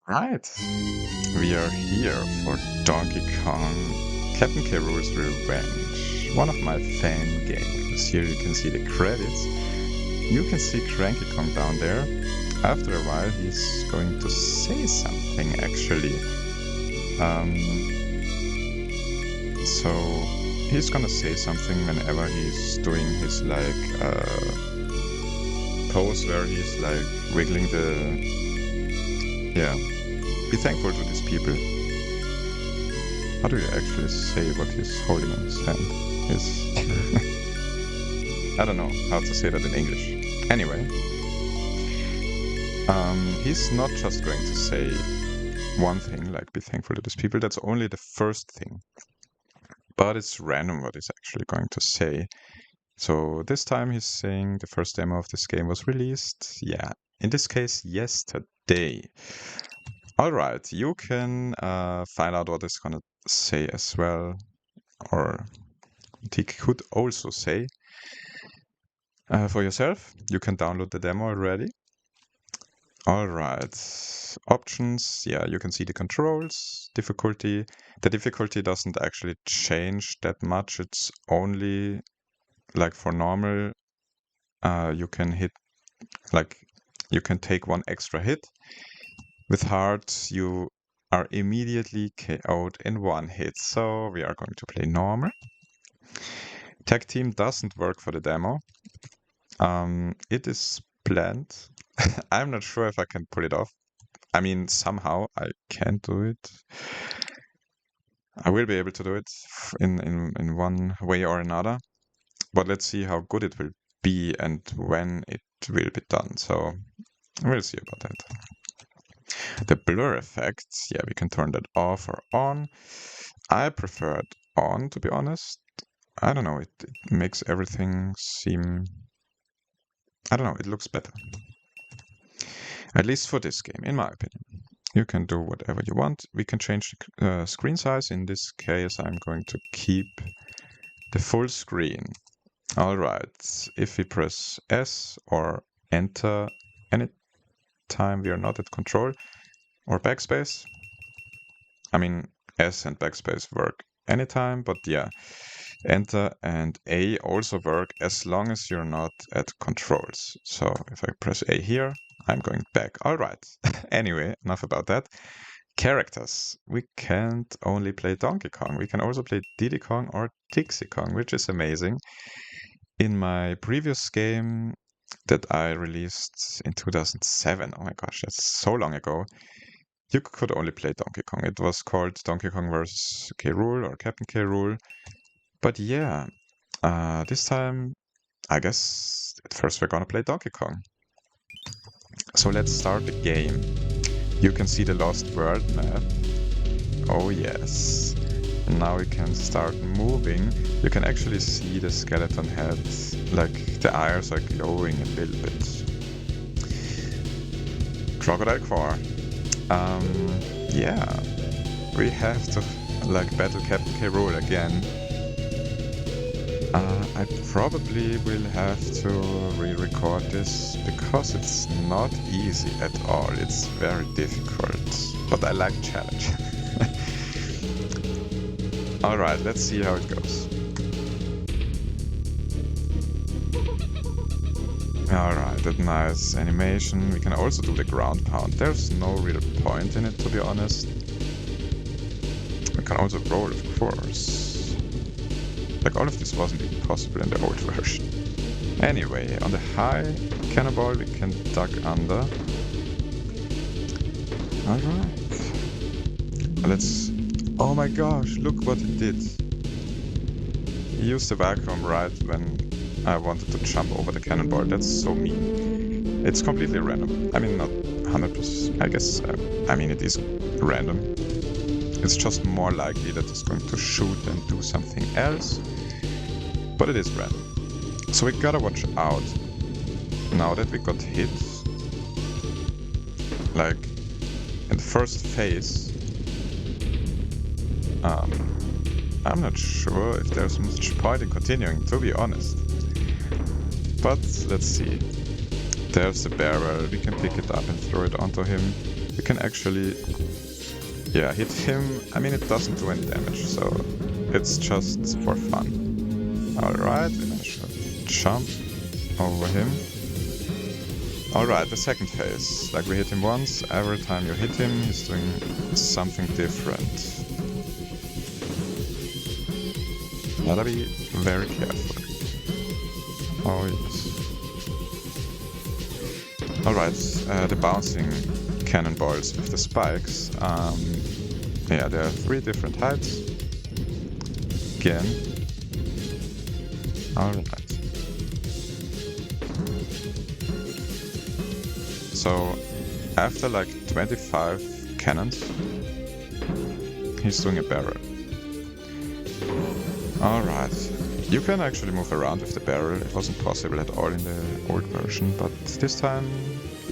Right, we are here for Donkey Kong Kaptain K Rools Revenge, one of my fan games. Here you can see the credits. You can see Cranky Kong down there. After a while, he's going to say something actually. So he's gonna say something whenever he's doing his pose where he's like wiggling yeah. Be thankful to these people. How do you actually say what he's holding in his hand? I don't know how to say that in English. Anyway, he's not just going to say one thing, like be thankful to these people. That's only the first thing. But it's random what he's actually going to say. So this time he's saying the first demo of this game was released, yeah, in this case, yesterday. Alright, you can find out what he's gonna say as well, or he could also say for yourself. You can download the demo already. Alright, options, yeah, you can see the controls, difficulty. The difficulty doesn't actually change that much, it's only like for normal, you can hit, like, you can take one extra hit. With hard, you are immediately KO'd in one hit, so we are going to play normal. Tag team doesn't work for the demo. It is planned. I'm not sure if I can pull it off. I mean, somehow I can do it. I will be able to do it in one way or another. But let's see how good it will be and when it will be done. So we'll see about that. The blur effect, yeah, we can turn that off or on. I prefer it on, to be honest. I don't know, it makes everything seem... I don't know, it looks better. At least for this game, in my opinion. You can do whatever you want. We can change the screen size. In this case, I'm going to keep the full screen. Alright, if we press S or Enter anytime we are not at control, or backspace. I mean, S and backspace work anytime, but yeah, Enter and A also work as long as you're not at controls. So if I press A here, I'm going back. All right. Anyway, enough about that. Characters. We can't only play Donkey Kong. We can also play Diddy Kong or Dixie Kong, which is amazing. In my previous game that I released in 2007, oh my gosh, that's so long ago, you could only play Donkey Kong. It was called Donkey Kong vs. K. Rool or Kaptain K. Rool. But yeah, this time, I guess at first we're gonna play Donkey Kong. So let's start the game. You can see the Lost World map. Oh yes. And now we can start moving. You can actually see the skeleton head, like the eyes are glowing a little bit. Krocodile Kore. Yeah, we have to like battle Kaptain K. Rool again. I probably will have to re-record this because it's not easy at all. It's very difficult, but I like challenge. Alright, let's see how it goes. Alright, that nice animation. We can also do the ground pound. There's no real point in it, to be honest. We can also roll, of course. Like, all of this wasn't even possible in the old version. Anyway, on the high cannonball we can duck under. Alright. Let's... Oh my gosh, look what it did. He used the vacuum right when I wanted to jump over the cannonball. That's so mean. It's completely random. I mean, not 100%, I guess. I mean, it is random. It's just more likely that it's going to shoot and do something else. But it is random. So we gotta watch out. Now that we got hit, like in the first phase, I'm not sure if there's much point in continuing, to be honest. But let's see. There's the barrel, we can pick it up and throw it onto him. we can actually, yeah, hit him. I mean, it doesn't do any damage, so it's just for fun. Alright, we managed to jump over him. Alright, the second phase. Like, we hit him once, every time you hit him, he's doing something different. Gotta be very careful. Oh, yes. Alright, the bouncing cannonballs with the spikes. Yeah, there are 3 different heights. Again. Alright. So, after like 25 cannons, he's doing a barrel. Alright. You can actually move around with the barrel. It wasn't possible at all in the old version, but this time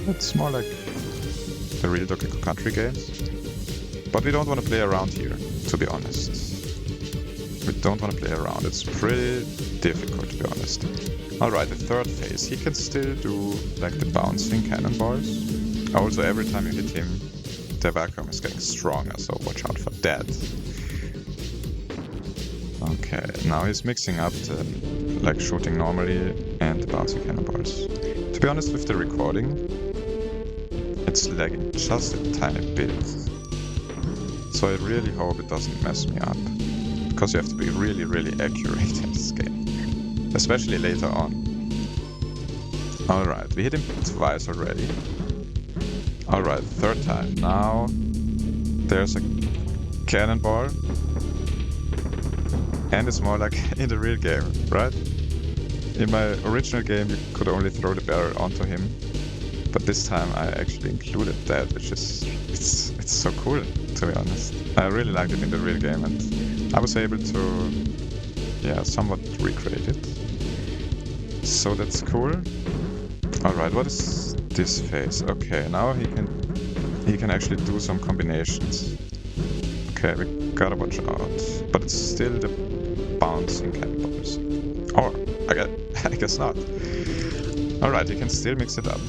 it's more like the real Donkey Kong Country games. But we don't want to play around here, to be honest. We don't want to play around. It's pretty difficult, to be honest. Alright, the third phase. He can still do like the bouncing cannonballs. Also, every time you hit him, the vacuum is getting stronger, so watch out for that. Okay, now he's mixing up the, like, shooting normally and the bouncing cannonballs. To be honest, with the recording, it's lagging just a tiny bit. So I really hope it doesn't mess me up. Because you have to be really, really accurate in this game. Especially later on. Alright, we hit him twice already. Alright, third time. Now there's a cannonball. And it's more like in the real game, right? In my original game you could only throw the barrel onto him. But this time I actually included that, which is... It's so cool, to be honest. I really liked it in the real game and I was able to, yeah, somewhat recreate it. So that's cool. Alright, what is this phase? Okay, now he can actually do some combinations. Okay, we gotta watch out. But it's still the bouncing cannonballs. Or, I guess not. Alright, he can still mix it up.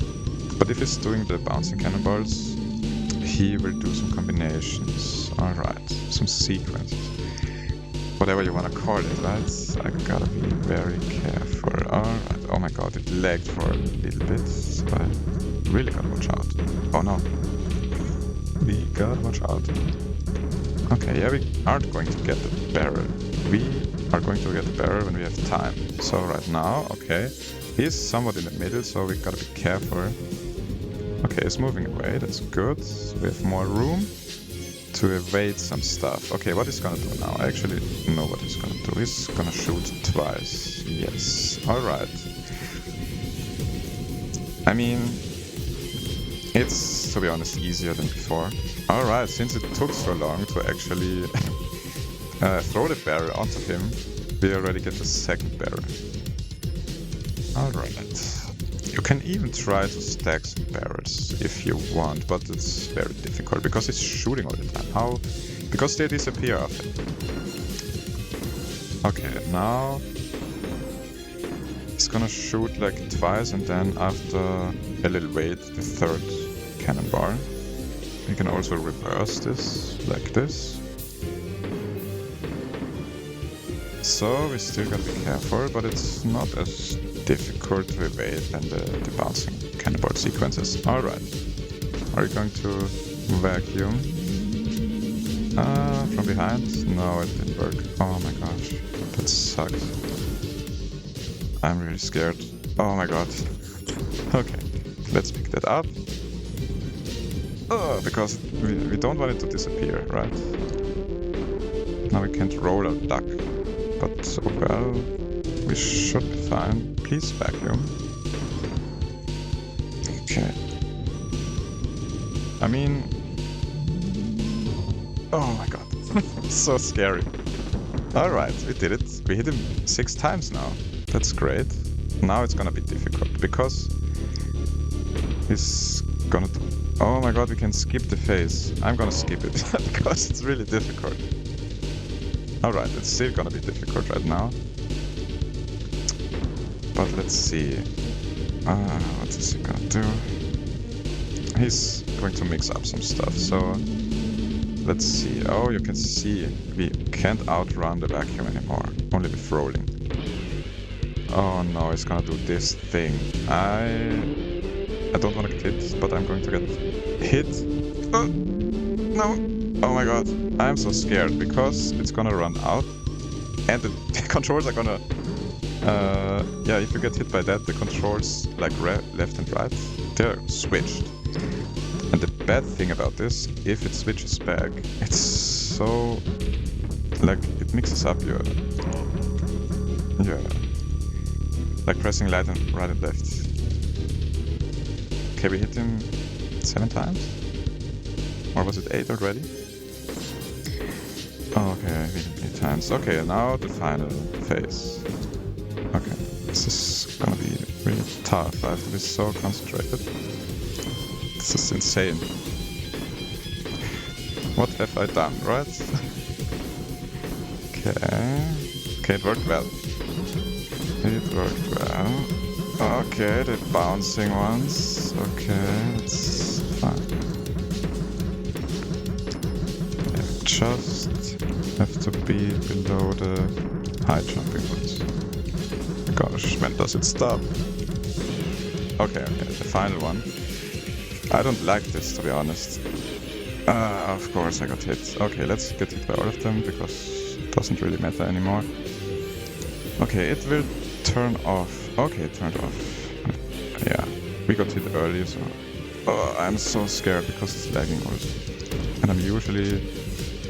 But if he's doing the bouncing cannonballs, he will do some combinations. Alright, some sequences. Whatever you wanna call it, right? I gotta be very careful. Alright, oh my god, it lagged for a little bit, so I really gotta watch out. Oh no. We gotta watch out. Okay, yeah, we aren't going to get the barrel. We are going to get the barrel when we have time. So right now, okay, he's somewhat in the middle, so we gotta be careful. Okay, he's moving away, that's good. We have more room to evade some stuff. Okay, what he's gonna do now? I actually know what he's gonna do. He's gonna shoot twice. Yes, alright. I mean, it's, to be honest, easier than before. Alright, since it took so long to actually throw the barrel onto him, we already get the second barrel. Alright. You can even try to stack some barrels if you want, but it's very difficult because it's shooting all the time. How? Because they disappear often. Okay, now he's gonna shoot like twice and then after a little wait, the third cannonball. You can also reverse this, like this. So we still gotta be careful, but it's not as difficult to evade than the bouncing cannonball sequences. Alright. Are you going to vacuum? From behind? No, it didn't work. Oh my gosh. That sucks. I'm really scared. Oh my god. Okay. Let's pick that up. Oh, because we don't want it to disappear, right? Now we can't roll our duck. But, oh well, we should be fine. Please vacuum. Okay. I mean... Oh my god. So scary. Alright, we did it. We hit him 6 times now. That's great. Now it's gonna be difficult, because... he's gonna... Oh my god, we can skip the phase. I'm gonna skip it, because it's really difficult. Alright, it's still gonna be difficult right now. But let's see. What is he gonna do? He's going to mix up some stuff. So let's see. Oh, you can see we can't outrun the vacuum anymore, only with rolling. Oh no, it's gonna do this thing. I don't want to get hit, but I'm going to get hit. Oh, no. Oh my god. I'm so scared because it's gonna run out and the controls are gonna... yeah, if you get hit by that, the controls, like left and right, they're switched. And the bad thing about this, if it switches back, it's so... like, it mixes up your... like pressing right and left. Okay, we hit him 7 times? Or was it 8 already? Oh, okay, we hit 8 times. Okay, now the final phase. Okay, this is gonna be really tough. I have to be so concentrated. This is insane. What have I done, right? Okay, it worked well. It worked well. Okay, the bouncing ones. Okay, that's fine. Yeah, just have to be below the high jumping ones. Gosh, when does it stop? Okay, the final one. I don't like this, to be honest. Of course I got hit. Okay, let's get hit by all of them, because it doesn't really matter anymore. Okay, it will turn off. Okay, it turned off. Yeah, we got hit early, so... Oh, I'm so scared because it's lagging also. And I'm usually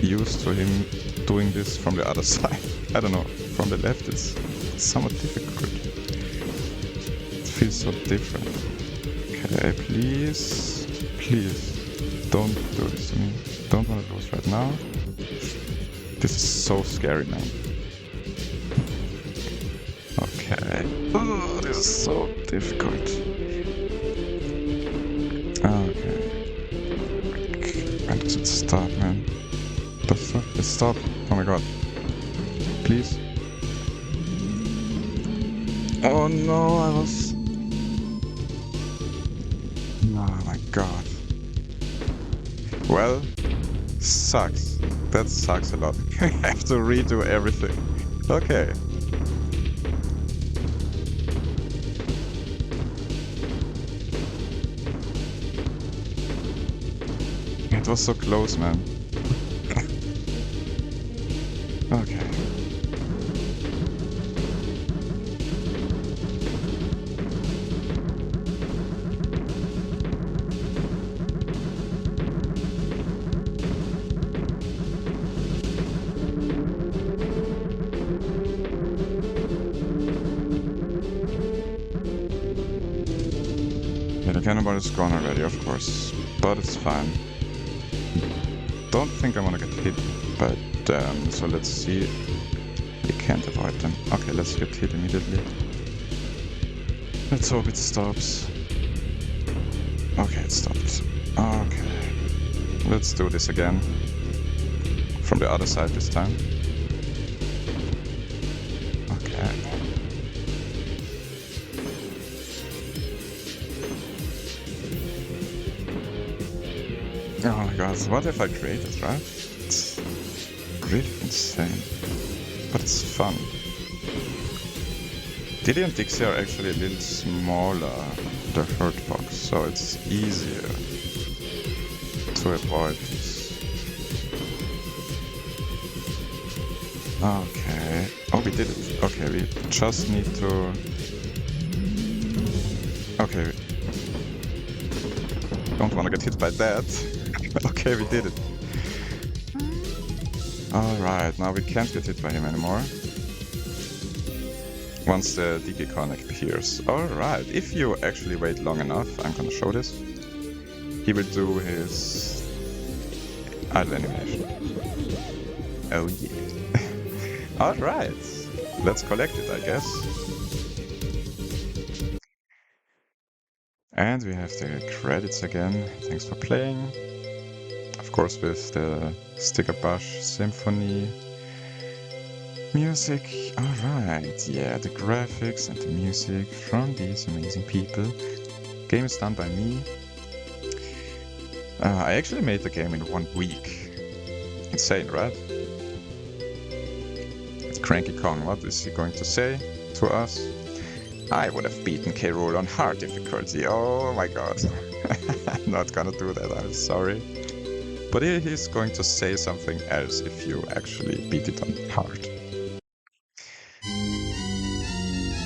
used to him doing this from the other side. I don't know, from the left it's somewhat difficult. It feels so different. Okay, please, don't do this to me. Don't want to lose right now. This is so scary, man. Okay. Oh, this is so difficult. Okay. When does it stop, man? Does it stop? Oh my god. Please. Oh no, I was... Oh my god. Well, sucks. That sucks a lot. I have to redo everything. Okay. It was so close, man. Okay. Yeah, the cannonball is gone already, of course, but it's fine. Don't think I want to get hit by them, so let's see. We can't avoid them. Okay, let's get hit immediately. Let's hope it stops. Okay, it stopped. Okay. Let's do this again. From the other side this time. Okay. Oh my god, what have I created, right? It's really insane. But it's fun. Diddy and Dixie are actually a little smaller, the hurt box, so it's easier to avoid this. Okay. Oh, we did it. Okay, we just need to... Okay. Don't want to get hit by that. Okay, we did it. Alright, now we can't get hit by him anymore. Once the DK connect appears. Alright, if you actually wait long enough, I'm gonna show this. He will do his idle animation. Oh yeah. Alright, let's collect it, I guess. And we have the credits again. Thanks for playing. Of course, with the Sticker Bush Symphony music. Alright, yeah, the graphics and the music from these amazing people. Game is done by me. I actually made the game in 1 week. Insane, right? It's Cranky Kong. What is he going to say to us? I would have beaten K. Rool on hard difficulty. Oh my god. I'm not gonna do that, I'm sorry. But he's going to say something else if you actually beat it on hard.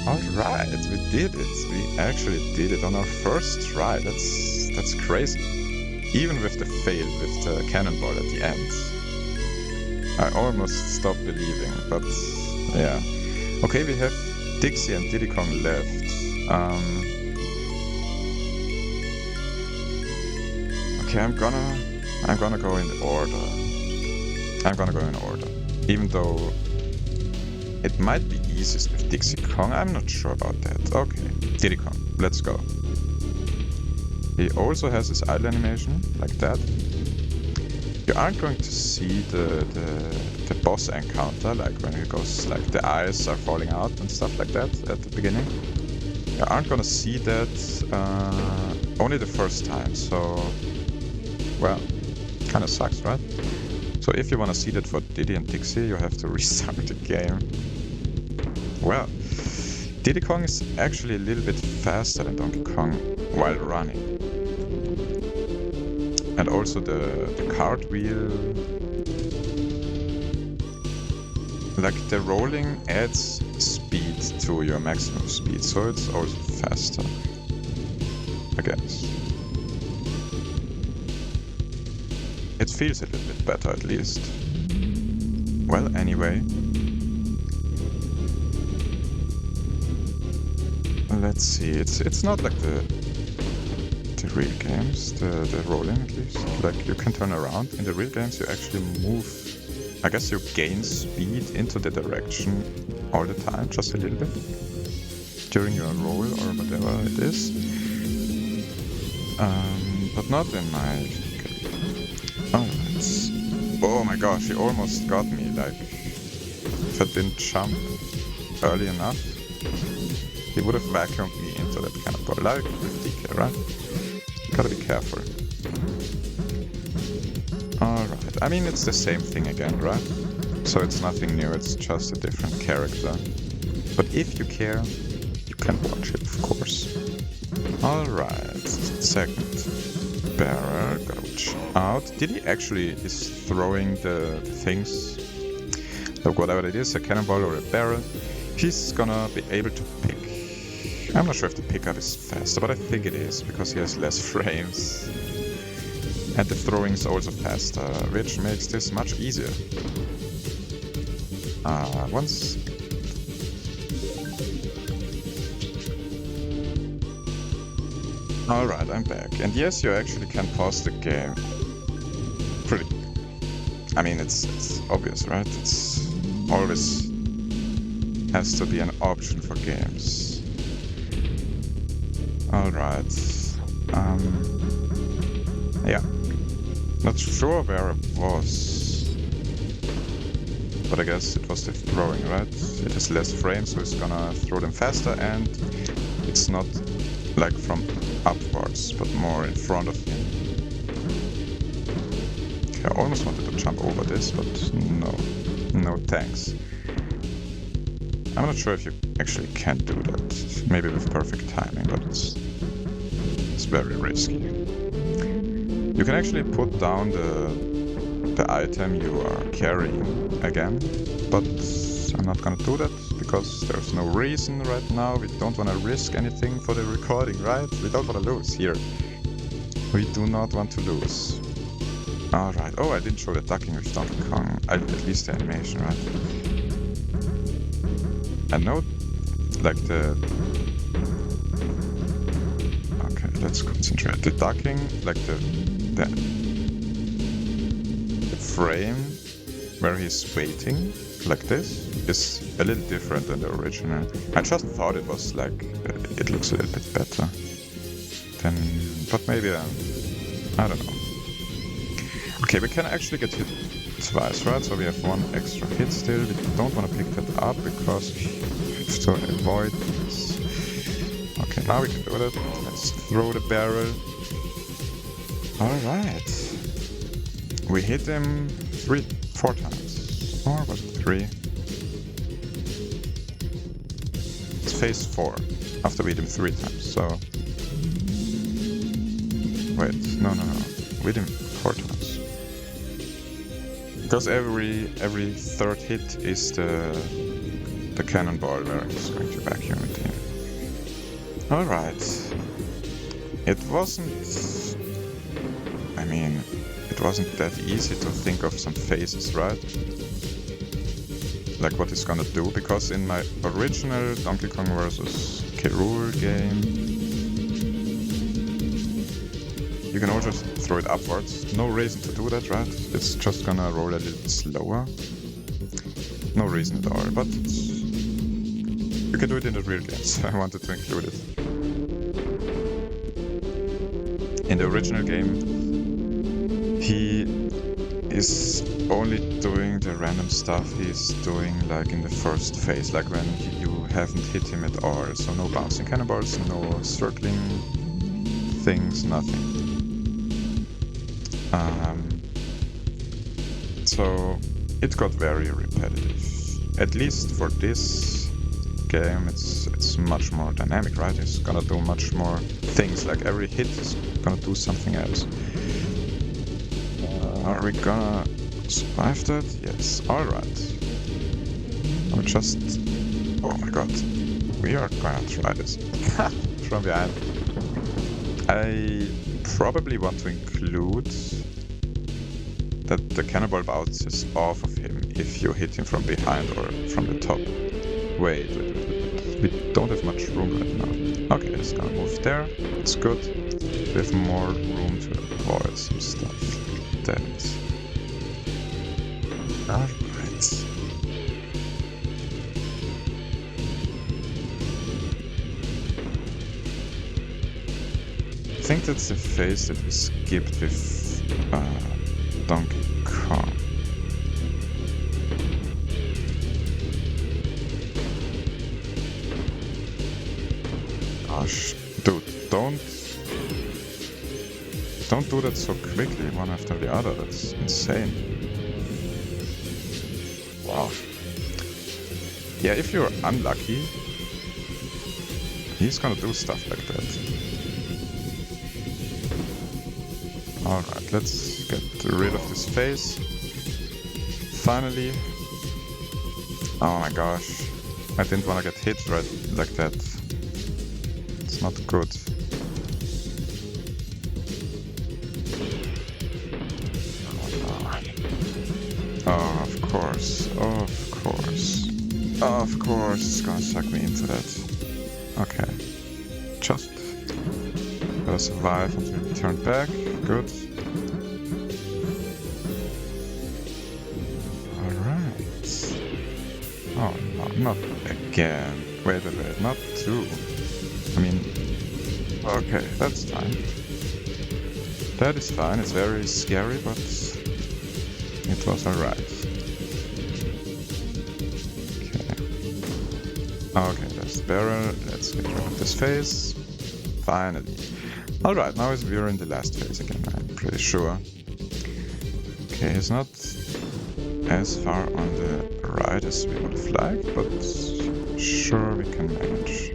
Alright, we did it. We actually did it on our first try. That's crazy. Even with the fail with the cannonball at the end. I almost stopped believing, but yeah. Okay, we have Dixie and Diddy Kong left. Okay, I'm gonna go in order. I'm gonna go in order. Even though it might be easiest with Dixie Kong, I'm not sure about that. Okay, Diddy Kong, let's go. He also has his idle animation, like that. You aren't going to see the boss encounter, like when he goes, like the eyes are falling out and stuff like that at the beginning. You aren't gonna see that only the first time, so, well, kinda sucks, right? So if you wanna see that for Diddy and Dixie, you have to restart the game. Well, Diddy Kong is actually a little bit faster than Donkey Kong while running. And also the cartwheel, like the rolling adds speed to your maximum speed, so it's also faster, I guess. It feels a little bit better at least. Well, anyway. Let's see, it's not like the real games, the rolling at least. Like you can turn around. In the real games you actually move, I guess you gain speed into the direction all the time, just a little bit. During your roll or whatever it is. But not in my game. Alright. Oh my gosh, he almost got me, like if I didn't jump early enough, he would have vacuumed me into that cannonball, like with DK, right? Gotta be careful. Alright, I mean it's the same thing again, right? So it's nothing new, it's just a different character. But if you care, you can watch it, of course. Alright, second barrel, gotta watch out. Diddy actually is throwing the things, like whatever it is, a cannonball or a barrel, he's gonna be able to pick. I'm not sure if the pickup is faster, but I think it is, because he has less frames. And the throwing is also faster, which makes this much easier. Once... Alright, I'm back. And yes, you actually can pause the game. Pretty... I mean, it's obvious, right? It's always has to be an option for games. Alright. Yeah. Not sure where it was. But I guess it was the throwing, right? It has less frames, so it's gonna throw them faster, and it's not like from upwards, but more in front of him. Okay, I almost wanted to jump over this, but no. No thanks. I'm not sure if you actually can do that. Maybe with perfect timing, but it's very risky. You can actually put down the item you are carrying again, but I'm not gonna do that because there's no reason right now. We don't want to risk anything for the recording, right? We don't want to lose here. We do not want to lose. Alright, oh, I didn't show the ducking with Donkey Kong. At least the animation, right? I know, like the... Okay, let's concentrate. The ducking, like the frame where he's waiting, like this, is a little different than the original. I just thought it was like, it looks a little bit better. Then, but maybe, I don't know. Okay, we can actually get hit twice, right? So we have one extra hit still. We don't want to pick that up because we have to avoid this. Okay, now we can do that. Let's throw the barrel. Alright. We hit him 4 times. Or was it 3? It's phase 4. After we hit him 3 times, so... Wait, no. We hit him 4 times. Because every third hit is the cannonball where he's going to vacuum it in. Alright. It wasn't... I mean, it wasn't that easy to think of some phases, right? Like what he's gonna do, because in my original Donkey Kong vs. K. Rool game, you can also throw it upwards. No reason to do that, right? It's just gonna roll a little slower. No reason at all, but you can do it in the real game, so I wanted to include it. In the original game, he is only doing the random stuff he's doing like in the first phase, like when you haven't hit him at all. So no bouncing cannonballs, no circling things, nothing. So it got very repetitive. At least for this game, it's much more dynamic, right? It's gonna do much more things, like every hit is gonna do something else. Are we gonna survive that? Yes. Alright. Or just... Oh my god. We are gonna try this. From behind. I probably want to include that the cannonball bounces off of him if you hit him from behind or from the top. Wait. We don't have much room right now. Okay, it's gonna move there. It's good. We have more room to avoid some stuff. That. Alright. I think that's the phase that we skipped with Donkey Kong. Gosh, dude, don't do that so quickly, one after the other. That's insane. Wow. Yeah, if you're unlucky, he's gonna do stuff like that. Alright, let's get rid of this phase. Finally. Oh my gosh. I didn't want to get hit right like that. It's not good. Oh, of course, it's gonna suck me into that. Okay. Just gotta survive until we turn back. Good. Alright. Oh no, not again. Wait, not 2. I mean, okay, that's fine. That is fine, it's very scary, but it was alright. Okay, there's the barrel. Let's get rid of this phase. Finally. Alright, now we're in the last phase again, I'm pretty sure. Okay, he's not as far on the right as we would have liked, but sure we can manage.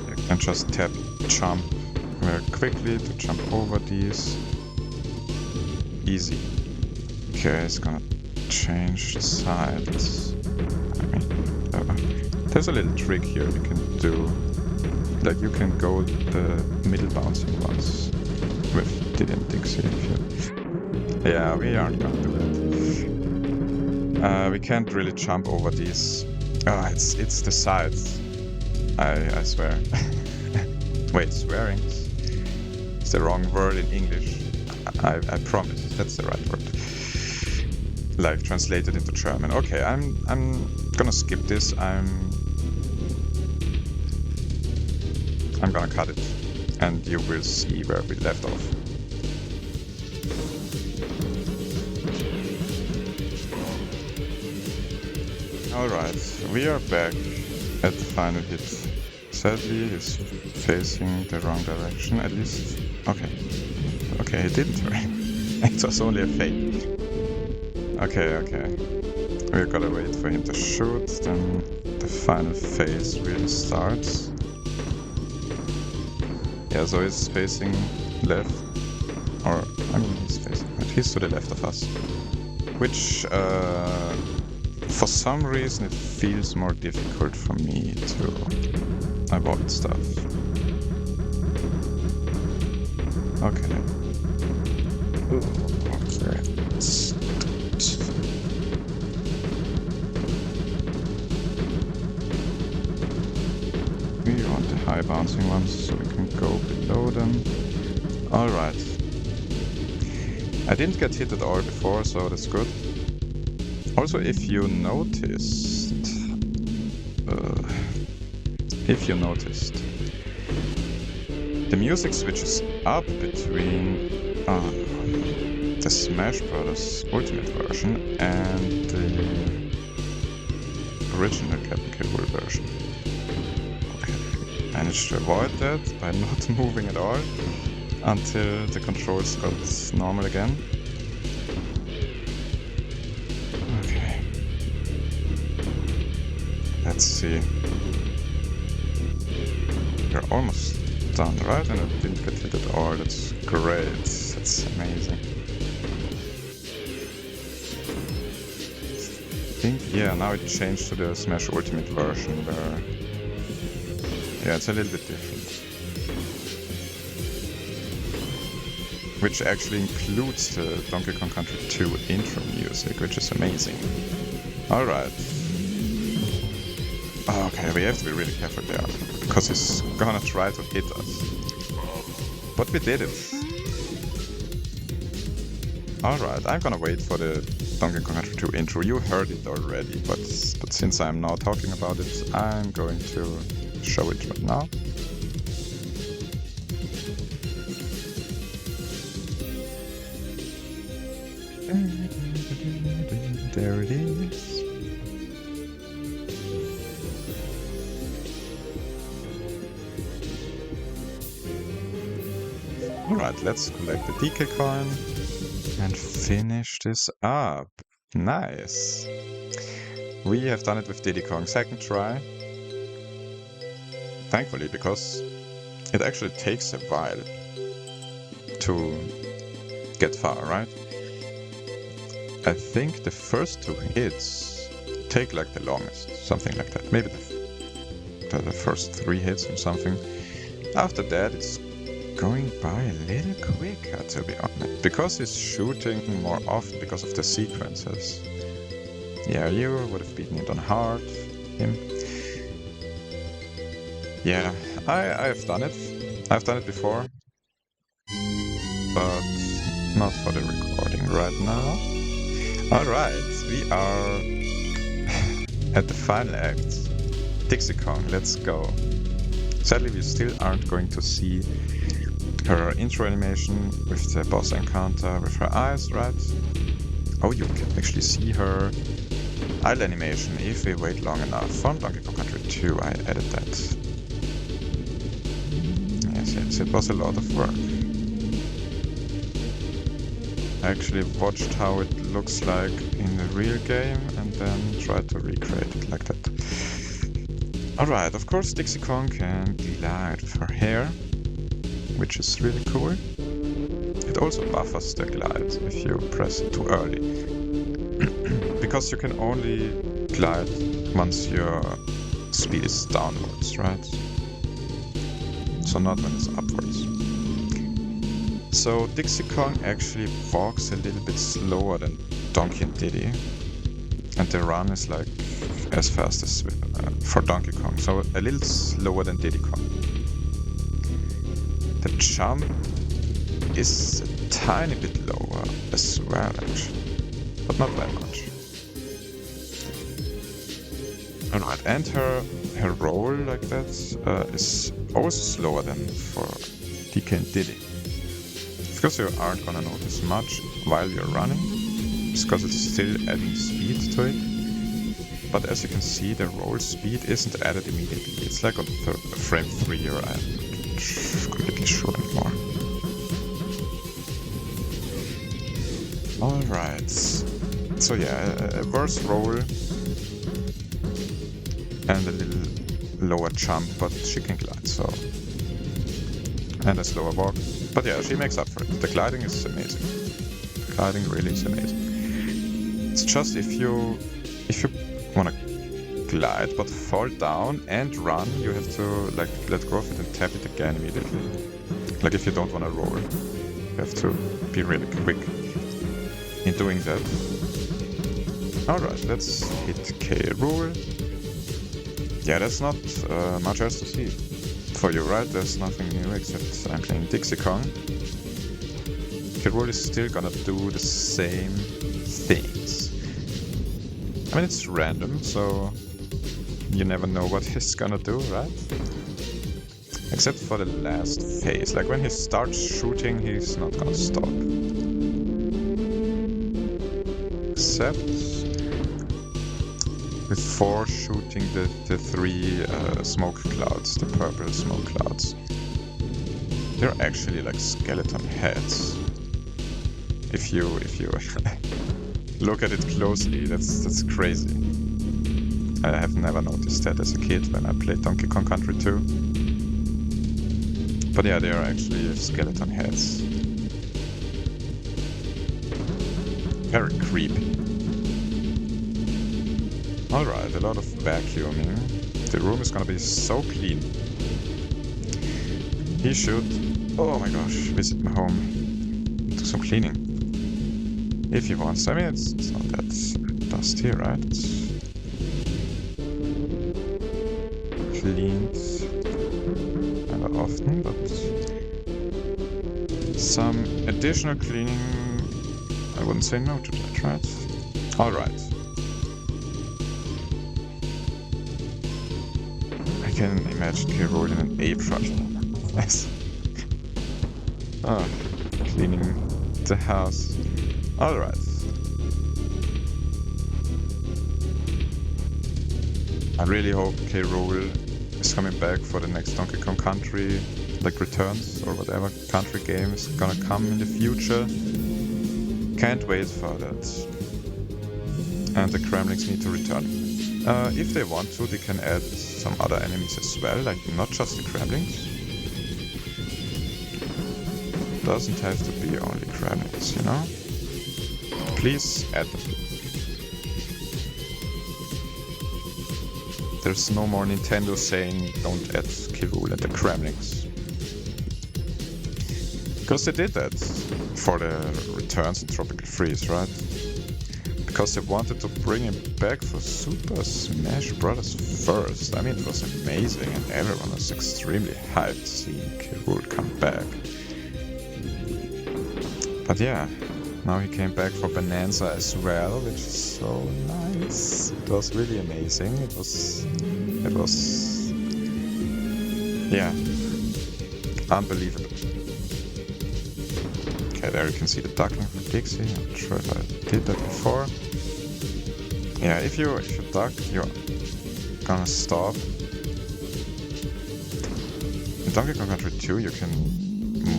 You can just tap jump very quickly to jump over these. Easy. Okay, it's gonna change sides. I mean, there's a little trick here you can do. Like, you can go the middle bouncing ones with Diddy Dixie. Yeah, we aren't gonna do that. We can't really jump over these. Oh, it's the sides. I swear. Wait, swearing is the wrong word in English. I promise that's the right word. Like translated into German. Okay, I'm gonna skip this. I'm gonna cut it, and you will see where we left off. Alright, we are back. at the final hit. Sadly, he's facing the wrong direction, at least. Okay. Okay, he didn't turn. It was only a fake. Okay. We gotta wait for him to shoot, then the final phase really starts. Yeah, so he's facing left. Or, I mean, he's facing right. He's to the left of us. Which, for some reason, it feels more difficult for me to avoid stuff. Okay. Okay. We want the high bouncing ones so we can go below them. Alright. I didn't get hit at all before, so that's good. Also, if you noticed, the music switches up between the Smash Bros. Ultimate version and the original Kaptain K version. Okay, managed to avoid that by not moving at all until the controls got normal again. Okay. Let's see. We're almost done, right? And I didn't get hit at all. That's great. That's amazing. I think, yeah, now it changed to the Smash Ultimate version where... Yeah, it's a little bit different. Which actually includes the Donkey Kong Country 2 intro music, which is amazing. Alright. Okay, we have to be really careful there, because he's gonna try to hit us. But we did it. Alright, I'm gonna wait for the Donkey Kong Country 2 intro. You heard it already, but since I'm now talking about it, I'm going to show it right now. There it is. Alright, let's collect the DK coin and finish this up. Nice. We have done it with Diddy Kong, second try. Thankfully, because it actually takes a while to get far, right? I think the first two hits take like the longest, something like that. Maybe the first 3 hits or something. After that, it's going by a little quicker, to be honest. Because he's shooting more often because of the sequences. Yeah, you would have beaten it on hard, him. Yeah, I've done it. I've done it before. But not for the recording right now. Alright, we are at the final act. Dixie Kong, let's go. Sadly, we still aren't going to see her intro animation with the boss encounter with her eyes, right? Oh, you can actually see her idle animation if we wait long enough. From Donkey Kong Country 2, I added that. Yes, it was a lot of work. I actually watched how it looks like in the real game and then tried to recreate it like that. Alright, of course Dixie Kong can glide with her hair, which is really cool. It also buffers the glide if you press it too early. Because you can only glide once your speed is downwards, right? So not when it's upwards. So Dixie Kong actually walks a little bit slower than Donkey and Diddy. And the run is like as fast as for Donkey Kong, so a little slower than Diddy Kong. The jump is a tiny bit lower as well, actually, but not that much. Alright, and her roll like that is also slower than for DK and Diddy. Because you aren't gonna notice much while you're running, because it's still adding speed to it. but as you can see, the roll speed isn't added immediately. It's like on frame 3, or I'm not completely sure anymore. Alright, so yeah, a worse roll and a little lower jump, but she can glide, so... And a slower walk. But yeah, she makes up for it. The gliding is amazing. The gliding really is amazing. It's just if you wanna glide but fall down and run, you have to like let go of it and tap it again immediately. Like if you don't wanna roll, you have to be really quick in doing that. Alright, let's hit K. Rool. Yeah, that's not much else to see for you, right? There's nothing new except I'm playing Dixie Kong. K. Rool is still gonna do the same things. I mean, it's random, so you never know what he's gonna do, right? Except for the last phase. Like when he starts shooting, he's not gonna stop. Except before shooting the 3 smoke clouds, the purple smoke clouds. They're actually like skeleton heads. If you look at it closely, that's crazy. I have never noticed that as a kid when I played Donkey Kong Country 2. But yeah, they are actually skeleton heads. Very creepy. Alright, a lot of vacuuming. The room is gonna be so clean. He should, oh my gosh, visit my home. Do some cleaning. If he wants. I mean, it's not that dusty, right? It's cleaned kind often, but some additional cleaning, I wouldn't say no to that, right? Alright. I can imagine K. Rool in an apron. Yes. Oh, cleaning the house. Alright. I really hope K. Rool is coming back for the next Donkey Kong Country, like Returns or whatever country game is gonna come in the future. Can't wait for that. And the Kremlings need to return. If they want to, they can add some other enemies as well, like not just the Kremlings. Doesn't have to be only Kremlings, you know? Please add them. There's no more Nintendo saying don't add K. Rool and the Kremlings. Because they did that for the Returns and Tropical Freeze, right? Because they wanted to bring him back for Super Smash Bros. First. I mean, it was amazing and everyone was extremely hyped seeing K. Rool come back. But yeah, now he came back for Bonanza as well, which is so nice. It was really amazing. It was, yeah, unbelievable. Okay, there you can see the ducking from Dixie. I'm not sure if I did that before. Yeah, if you duck, you're gonna stop. In Donkey Kong Country 2, you can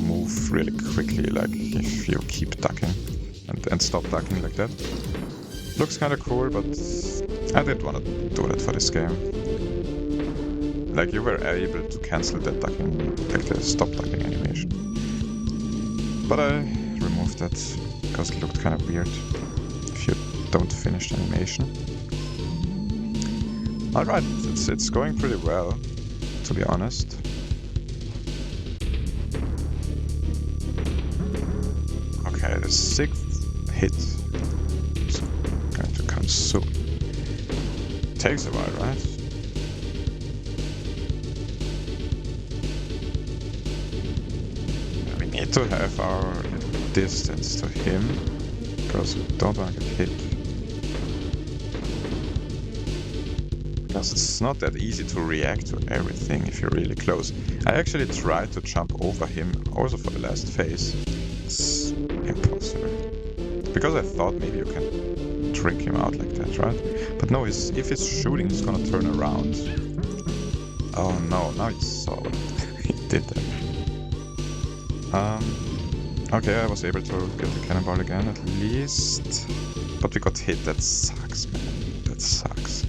move really quickly, like if you keep ducking and stop ducking like that. Looks kinda cool, but I didn't want to do that for this game. Like you were able to cancel that ducking, like the stop ducking animation. But I removed that because it looked kind of weird if you don't finish the animation. Alright, it's going pretty well, to be honest. Okay, the 6th hit is going to come soon. Takes a while, right? We need to have our distance to him, because we don't want to get hit. Because it's not that easy to react to everything if you're really close. I actually tried to jump over him, also for the last phase. It's impossible. Because I thought maybe you can trick him out like that, right? But no, if he's shooting, he's gonna turn around. Oh no, now he saw what he did there. Okay, I was able to get the cannonball again, at least. But we got hit, that sucks, man. That sucks.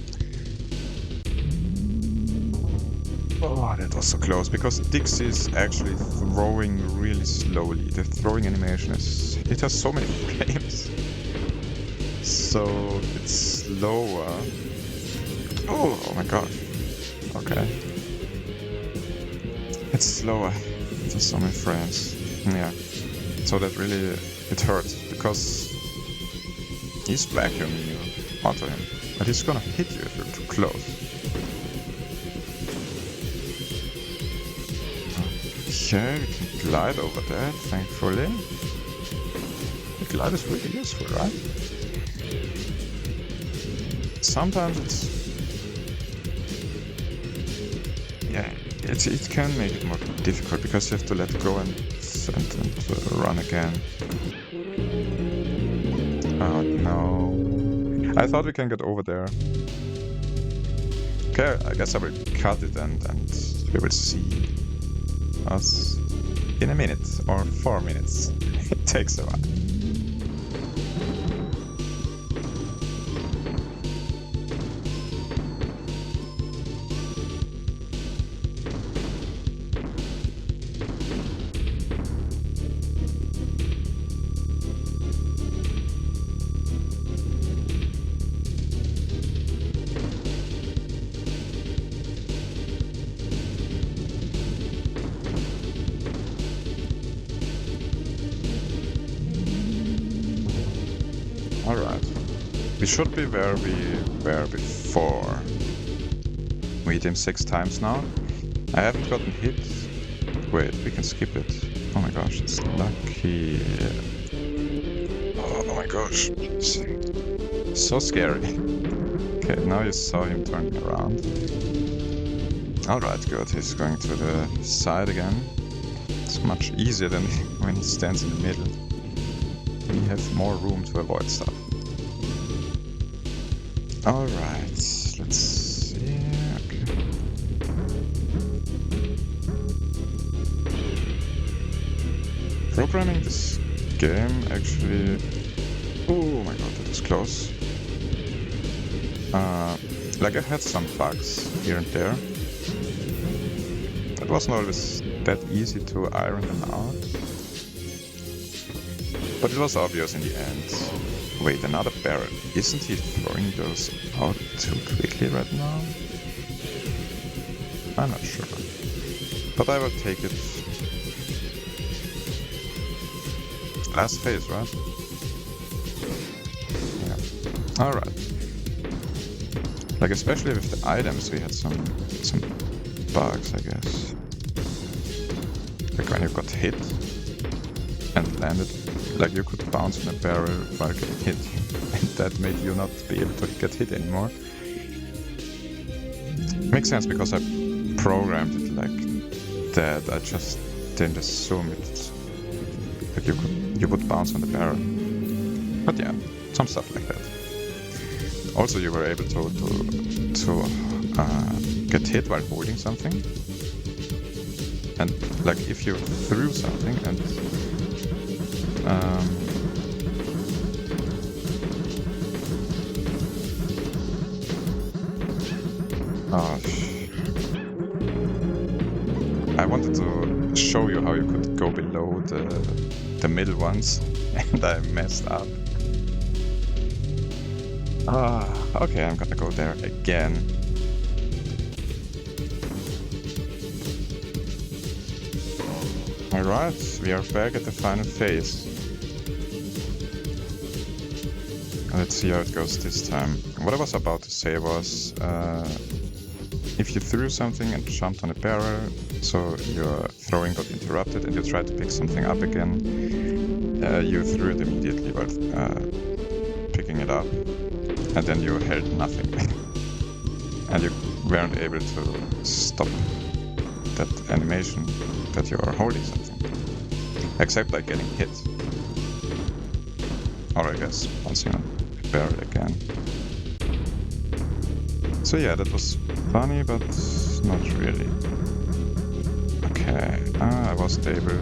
Oh, that was so close, because Dixie is actually throwing really slowly. The throwing animation it has so many frames. So it's slower. Oh my god. Okay. It's slower. There's so many frames. Yeah. So that really, it hurts, because he's vacuuming you onto him. But he's gonna hit you if you're too close. Okay, we can glide over that, thankfully. The glide is really useful, right? Sometimes it's... yeah, it can make it more difficult, because you have to let go and run again. Oh no. I thought we can get over there. Okay, I guess I will cut it and we will see us in a minute or 4 minutes. It takes a while. Alright. We should be where we were before. We hit him 6 times now. I haven't gotten hit. Wait, we can skip it. Oh my gosh, it's lucky. Oh my gosh. So scary. Okay, now you saw him turning around. Alright, good. He's going to the side again. It's much easier than when he stands in the middle. We have more room to avoid stuff. Alright, let's see. Okay. Programming this game actually... oh my god, that was close. Like I had some bugs here and there. It wasn't always that easy to iron them out. But it was obvious in the end. Wait, another barrel. Isn't he throwing those out too quickly right now? I'm not sure. But I will take it. Last phase, right? Yeah. Alright. Like especially with the items we had some bugs, I guess. Like when you got hit and landed. Like you could bounce in a barrel while getting hit, and that made you not be able to get hit anymore. Makes sense because I programmed it like that. I just didn't assume it that you would bounce on the barrel. But yeah, some stuff like that. Also, you were able to get hit while holding something, and like if you threw something and I wanted to show you how you could go below the middle ones, and I messed up. Okay, I'm gonna go there again. Alright, we are back at the final phase. Let's see how it goes this time. What I was about to say was, if you threw something and jumped on a barrel, so your throwing got interrupted and you tried to pick something up again, you threw it immediately while picking it up, and then you held nothing. And you weren't able to stop that animation that you are holding something. Except by getting hit. Or I guess bouncing barrel again. So yeah, that was funny, but not really. Okay, I wasn't able.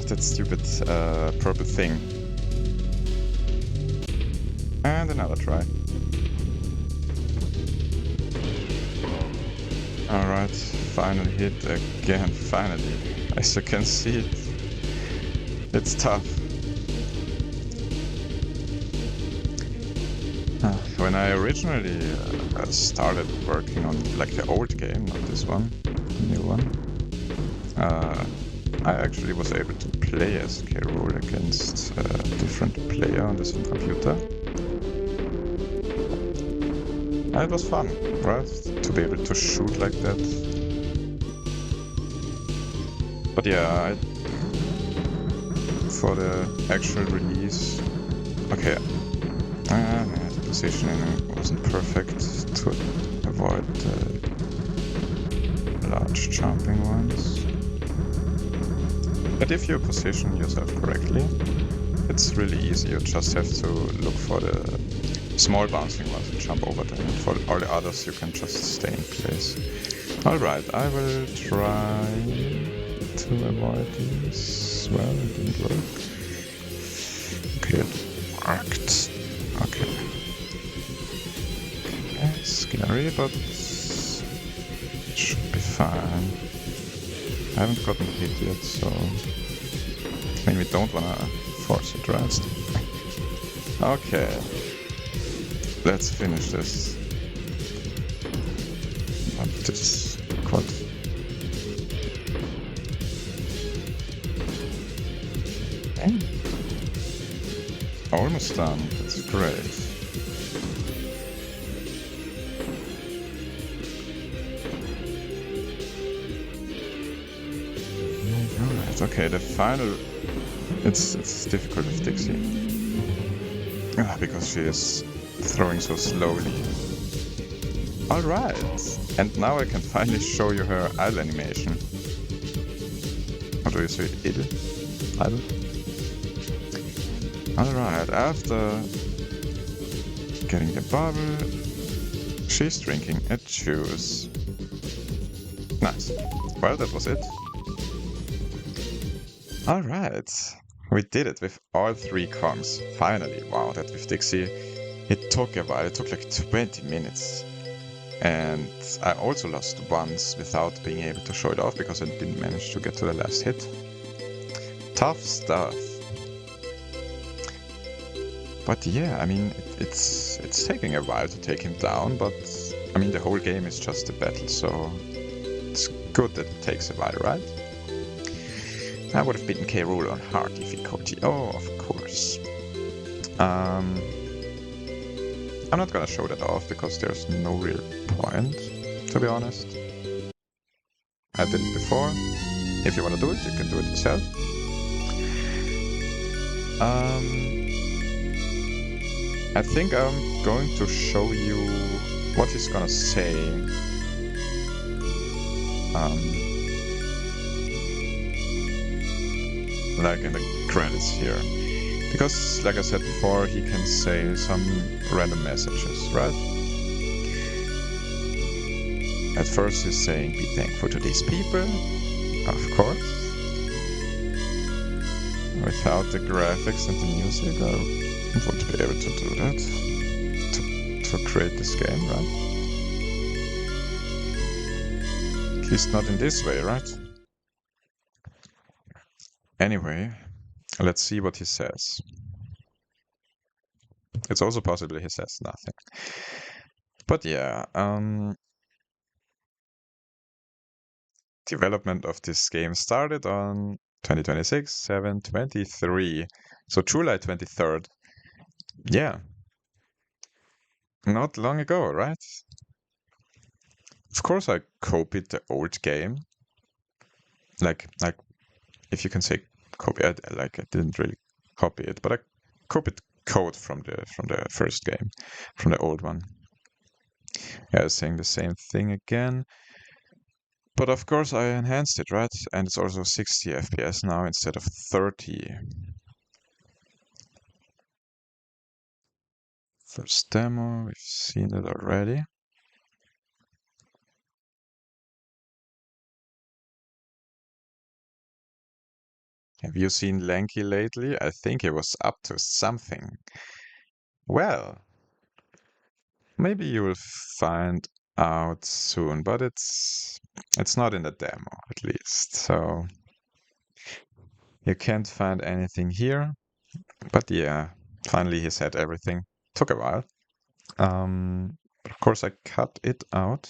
That stupid purple thing. And another try. Alright, final hit again, finally. As you can see, it's tough. When I originally started working on like the old game, not this one, the new one, I actually was able to play as K. Rool against a different player on the same computer. And it was fun, right? To be able to shoot like that. But yeah, for the actual release, okay, the positioning wasn't perfect to avoid the large jumping ones. But if you position yourself correctly, it's really easy. You just have to look for the small bouncing ones and jump over them. And for all the others, you can just stay in place. Alright, I will try to avoid these. Well, it didn't work. Okay, it worked. Okay. Okay, scary, but it should be fine. I haven't gotten hit yet, so I mean we don't wanna force it, right? Okay, let's finish this. But this quad. Okay. Almost done. That's great. Okay, the final... It's difficult with Dixie. Because she is throwing so slowly. Alright! And now I can finally show you her idle animation. How do you say idle? Idle? Alright, after getting the bubble, she's drinking a juice. Nice. Well, that was it. Alright, we did it with all 3 Kongs. Finally, wow, that with Dixie, it took a while, it took like 20 minutes. And I also lost once without being able to show it off because I didn't manage to get to the last hit. Tough stuff. But yeah, I mean, it's taking a while to take him down, but I mean, the whole game is just a battle, so it's good that it takes a while, right? I would have beaten K. Rool on hard difficulty. Oh, of course. I'm not gonna show that off because there's no real point, to be honest. I did it before. If you wanna do it, you can do it yourself. I think I'm going to show you what he's gonna say. Like in the credits here. Because, like I said before, he can say some random messages, right? At first he's saying, be thankful to these people, of course. Without the graphics and the music, I won't be able to do that. To create this game, right? At least not in this way, right? Anyway, let's see what he says. It's also possible he says nothing. But yeah, development of this game started on 2026/7/23. So July 23rd. Yeah. Not long ago, right? Of course I copied the old game. Like if you can say copy, I didn't really copy it, but I copied code from the first game, from the old one. Yeah, saying the same thing again. But of course I enhanced it, right? And it's also 60 FPS now instead of 30. First demo, we've seen it already. Have you seen Lanky lately? I think he was up to something. Well, maybe you will find out soon, but it's not in the demo at least. So you can't find anything here. But yeah, finally he said everything. Took a while. But of course I cut it out.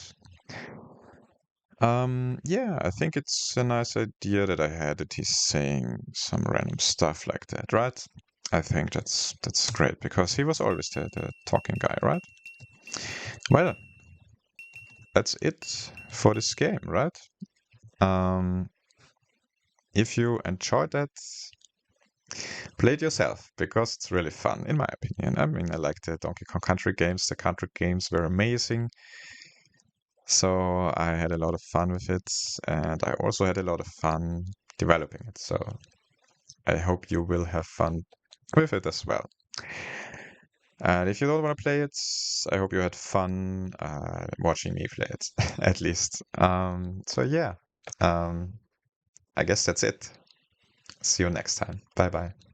Yeah, I think it's a nice idea that I had that he's saying some random stuff like that, right? I think that's great because he was always the talking guy, right? Well, that's it for this game, right? Um, if you enjoyed that, play it yourself because it's really fun, in my opinion. I mean, I like the Donkey Kong Country games. The country games were amazing. So I had a lot of fun with it, and I also had a lot of fun developing it. So I hope you will have fun with it as well. And if you don't want to play it, I hope you had fun watching me play it, at least. So yeah, I guess that's it. See you next time. Bye bye.